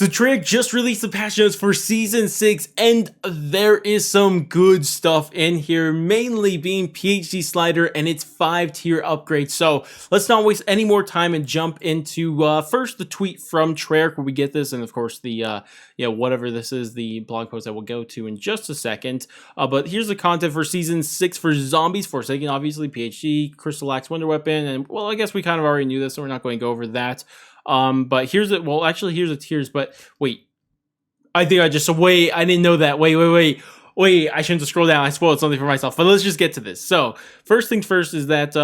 So Treyarch just released the patch notes for Season 6, and there is some good stuff in here, mainly being PhD Slider and its 5-tier upgrade. So let's not waste any more time and jump into first the tweet from Treyarch where we get this, and of course the whatever this is, the blog post that we'll go to in just a second. But here's the content for Season 6 for Zombies Forsaken, obviously PhD, Chrysalax Wonder Weapon, and well, I guess we kind of already knew this, so we're not going to go over that. But here's it. Well, actually, here's the tiers. But wait, I think I didn't know that. Wait. I shouldn't have scrolled down. I spoiled something for myself. But let's just get to this. So first things first is that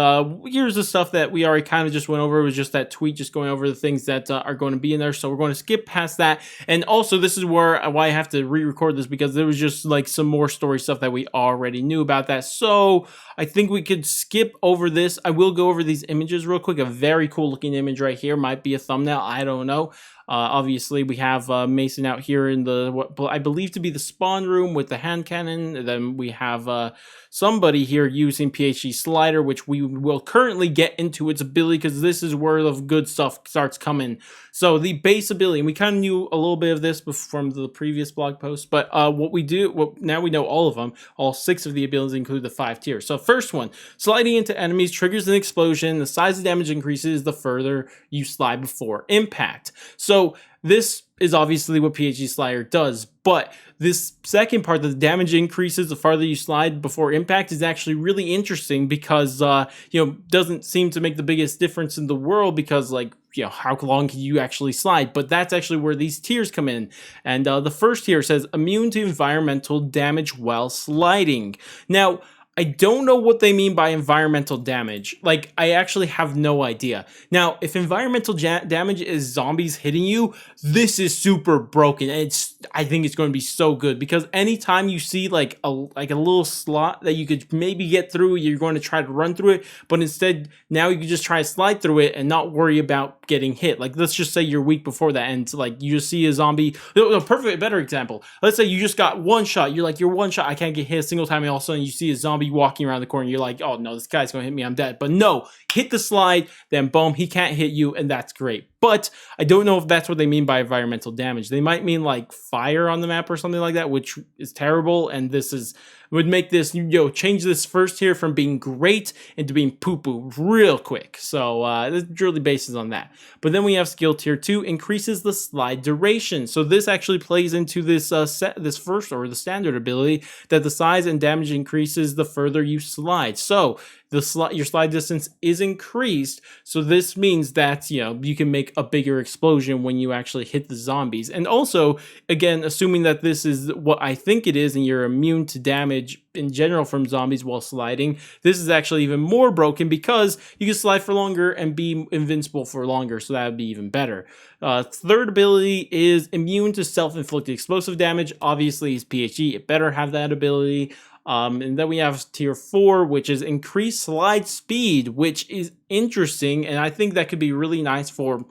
here's the stuff that we already kind of just went over. It was just that tweet, just going over the things that are going to be in there. So we're going to skip past that. And also, this is why I have to re-record this, because there was just like some more story stuff that we already knew about that. So I think we could skip over this. I will go over these images real quick. A very cool looking image right here. Might be a thumbnail. I don't know. Obviously, we have Mason out here in what I believe to be the spawn room with the hand cannon. And then we have somebody here using PhD Slider, which we will currently get into its ability, because this is where the good stuff starts coming. So the base ability, and we kind of knew a little bit of this from the previous blog post, but now we know all of them. All 6 of the abilities include the 5 tiers. So first one, sliding into enemies triggers an explosion. The size of damage increases the further you slide before impact. So this is obviously what PhD Slider does, but this second part, the damage increases the farther you slide before impact, is actually really interesting, because doesn't seem to make the biggest difference in the world, because how long can you actually slide? But that's actually where these tiers come in. And the first tier says immune to environmental damage while sliding. Now, I don't know what they mean by environmental damage. I actually have no idea. Now, if environmental damage is zombies hitting you, this is super broken. And I think it's going to be so good, because anytime you see like a little slot that you could maybe get through, you're going to try to run through it. But instead, now you can just try to slide through it and not worry about getting hit. Let's just say you're weak before that, and you just see a zombie. Better example. Let's say you just got one shot. You're one shot. I can't get hit a single time. And all of a sudden, you see a zombie walking around the corner. You're like, oh no, this guy's gonna hit me, I'm dead. But no, hit the slide, then boom, he can't hit you, and that's great. But I don't know if that's what they mean by environmental damage. They might mean like fire on the map or something like that, which is terrible. And this would make this, change this first tier from being great into being poo-poo real quick. So this really bases on that. But then we have skill tier 2, increases the slide duration. So this actually plays into this this first, or the standard ability, that the size and damage increases the further you slide. So your slide distance is increased. So this means that, you can make a bigger explosion when you actually hit the zombies. And also, again, assuming that this is what I think it is, and you're immune to damage in general from zombies while sliding, this is actually even more broken, because you can slide for longer and be invincible for longer. So that would be even better. Third ability is immune to self-inflicted explosive damage. Obviously, it's PhD. It better have that ability. And then we have tier 4, which is increased slide speed, which is interesting. And I think that could be really nice for,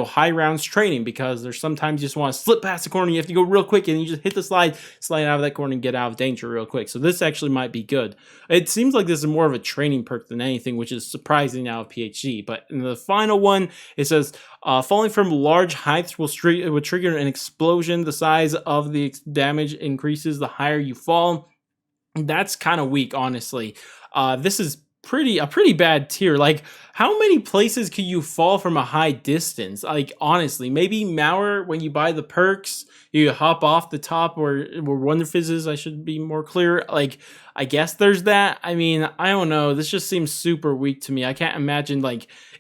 high rounds training, because there's sometimes you just want to slip past the corner. You have to go real quick, and you just hit the slide out of that corner and get out of danger real quick. So this actually might be good. It seems like this is more of a training perk than anything, which is surprising out of PhD. But in the final one, it says, falling from large heights will trigger an explosion. The size of the damage increases the higher you fall. That's kind of weak, honestly. This is a pretty bad tier. How many places can you fall from a high distance? Honestly, maybe Mauer, when you buy the perks, you hop off the top, or Wonder Fizzes, I should be more clear. I guess there's that. I mean, I don't know. This just seems super weak to me. I can't imagine,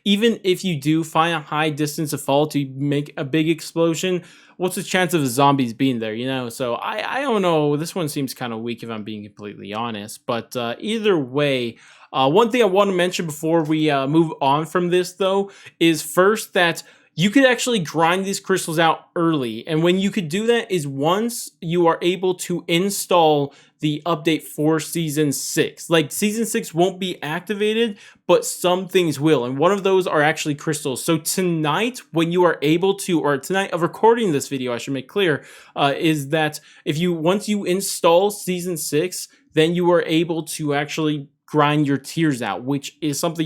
even if you do find a high distance to fall to make a big explosion, what's the chance of the zombies being there, So I don't know. This one seems kind of weak, if I'm being completely honest. But either way, one thing I want to mention before we move on from this, though, is first that you could actually grind these crystals out early. And when you could do that is once you are able to install the update for Season 6. Season 6 won't be activated, but some things will. And one of those are actually crystals. So tonight, when you are able to, or tonight of recording this video, I should make clear, is that once you install Season 6, then you are able to actually grind your tiers out, which is something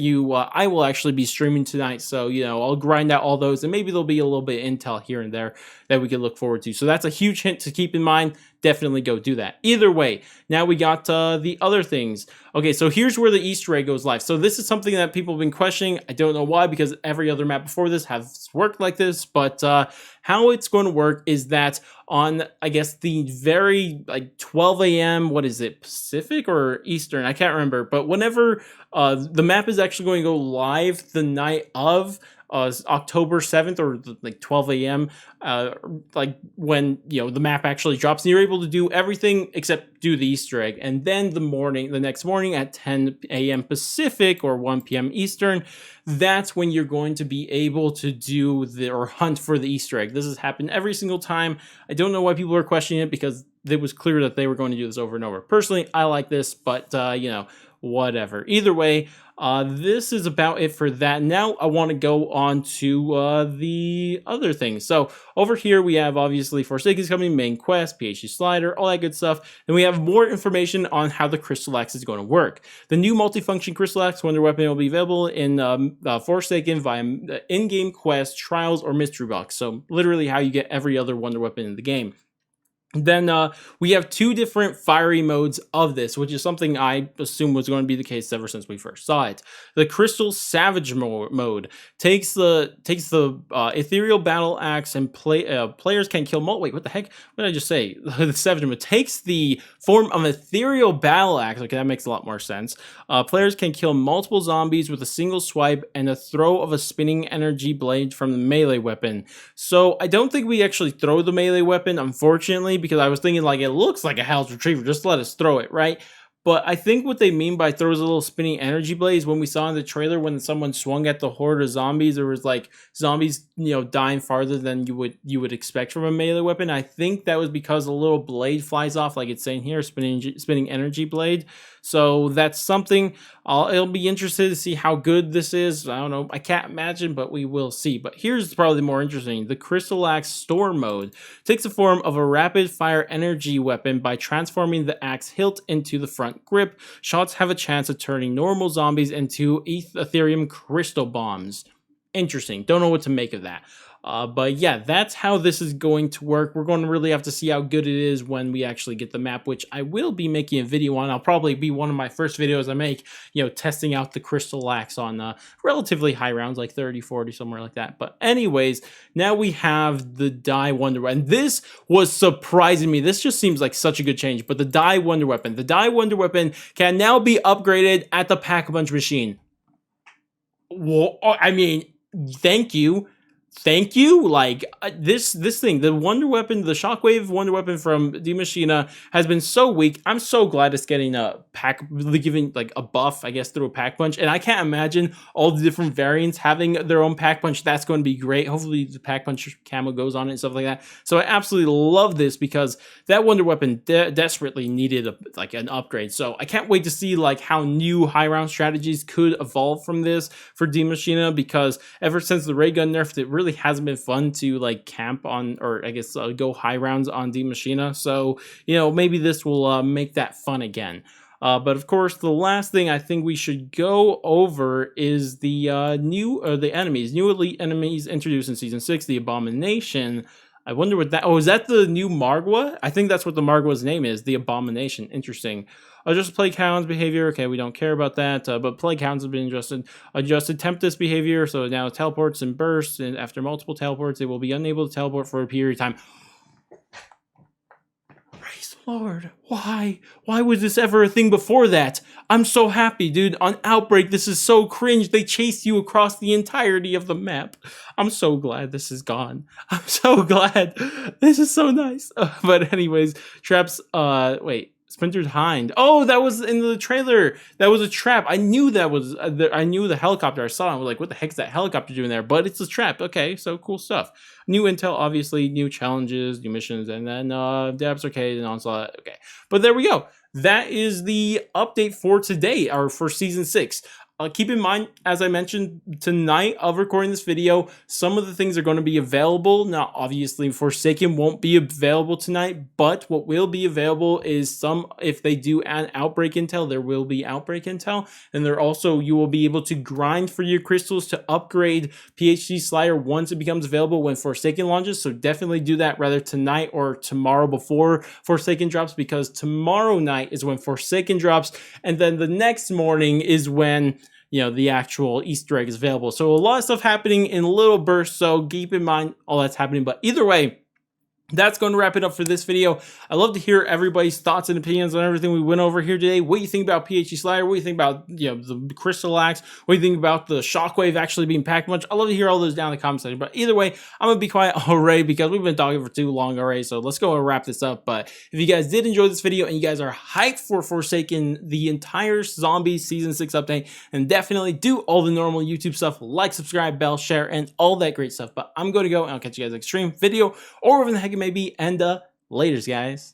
I will actually be streaming tonight. So, I'll grind out all those, and maybe there'll be a little bit of intel here and there that we can look forward to. So that's a huge hint to keep in mind. Definitely go do that. Either way, now we got the other things. Okay, so here's where the Easter egg goes live. So this is something that people have been questioning. I don't know why, because every other map before this has worked like this, but how it's going to work is that on, I guess, the very 12 a.m. what is it, Pacific or Eastern? I can't remember, but whenever the map is actually going to go live the night of October 7th, or 12 a.m. When the map actually drops, and you're able to do everything except do the Easter egg. And then the next morning at 10 a.m. Pacific or 1 p.m. Eastern, that's when you're going to be able to do or hunt for the Easter egg. This has happened every single time. I don't know why people are questioning it, because it was clear that they were going to do this over and over. Personally, I like this, but whatever. Either way, this is about it for that. Now I want to go on to the other things. So over here we have obviously Forsaken's coming, main quest, PhD slider, all that good stuff. Then we have more information on how the Chrysalax is going to work. The new multifunction Chrysalax Wonder Weapon will be available in Forsaken via in-game quest, trials, or mystery box. So literally how you get every other Wonder Weapon in the game. Then we have two different fiery modes of this, which is something I assume was going to be the case ever since we first saw it. The Crystal Savage mode takes the ethereal battle axe, and players can kill wait, what the heck? What did I just say? The Savage mode takes the form of ethereal battle axe. Okay, that makes a lot more sense. Players can kill multiple zombies with a single swipe and a throw of a spinning energy blade from the melee weapon. So I don't think we actually throw the melee weapon, unfortunately, because I was thinking it looks like a Hell's Retriever, just let us throw it, right? But I think what they mean by throws a little spinning energy blades, when we saw in the trailer when someone swung at the horde of zombies, there was zombies, dying farther than you would expect from a melee weapon. I think that was because a little blade flies off, like it's saying here, spinning energy blade. So that's something it'll be interested to see how good this is. I don't know, I can't imagine, but we will see. But here's probably more interesting. The Chrysalax Storm mode takes the form of a rapid fire energy weapon by transforming the axe hilt into the front grip. Shots have a chance of turning normal zombies into Ethereum crystal bombs. Interesting. Don't know what to make of that. But yeah, that's how this is going to work. We're going to really have to see how good it is when we actually get the map, which I will be making a video on. I'll probably be one of my first videos I make, testing out the Chrysalax on relatively high rounds, like 30, 40, somewhere like that. But anyways, now we have the D.I.E Wonder Weapon. And this was surprising me. This just seems like such a good change. But the D.I.E Wonder Weapon. The D.I.E Wonder Weapon can now be upgraded at the Pack-a-Punch machine. Well, I mean, thank you. This thing, the Wonder Weapon, the Shockwave Wonder Weapon from D Machina has been so weak. I'm so glad it's getting giving a buff, I guess, through a Pack Punch. And I can't imagine all the different variants having their own Pack Punch. That's going to be great. Hopefully the Pack Punch camo goes on it and stuff like that. So I absolutely love this, because that Wonder Weapon desperately needed an upgrade. So I can't wait to see how new high round strategies could evolve from this for D Machina, because ever since the ray gun nerf, it really hasn't been fun to camp on, or I guess go high rounds on D Machina. So maybe this will make that fun again. But of course, the last thing I think we should go over is the new elite enemies introduced in season 6, the Abomination. I wonder what that... Oh, is that the new Margwa? I think that's what the Margwa's name is, the Abomination. Interesting. Adjust Plague Hound's behavior. Okay, we don't care about that. But Plague Hounds have been adjusted. Adjusted Tempest behavior. So now teleports and bursts. And after multiple teleports, they will be unable to teleport for a period of time. Praise the Lord. Why? Why was this ever a thing before that? I'm so happy, dude. On Outbreak, this is so cringe. They chased you across the entirety of the map. I'm so glad this is gone. I'm so glad. This is so nice. But anyways, traps, wait. Splintered Hind. Oh, that was in the trailer. That was a trap. I knew that was. I knew the helicopter. I saw it. I was like, "What the heck is that helicopter doing there?" But it's a trap. Okay, so cool stuff. New intel, obviously. New challenges, new missions, and then Dabs Arcade and Onslaught. Okay, but there we go. That is the update for today, or for season 6. Keep in mind, as I mentioned tonight of recording this video, some of the things are going to be available. Now, obviously, Forsaken won't be available tonight, but what will be available is if they do add Outbreak Intel, there will be Outbreak Intel. And there also, you will be able to grind for your crystals to upgrade PhD Slider once it becomes available when Forsaken launches. So definitely do that rather tonight or tomorrow before Forsaken drops, because tomorrow night is when Forsaken drops. And then the next morning is when the actual Easter egg is available. So a lot of stuff happening in little bursts, so keep in mind all that's happening. But either way, that's going to wrap it up for this video. I love to hear everybody's thoughts and opinions on everything we went over here today. What do you think about PhD Slider? What do you think about the Chrysalax? What do you think about the Shockwave actually being packed much? I love to hear all those down in the comment section. But either way, I'm going to be quiet already because we've been talking for too long already. So let's go and wrap this up. But if you guys did enjoy this video and you guys are hyped for Forsaken, the entire Zombie Season 6 update, and definitely do all the normal YouTube stuff, like, subscribe, bell, share, and all that great stuff. But I'm going to go and I'll catch you guys next stream, video, or whatever the heck it may be, and laters, guys.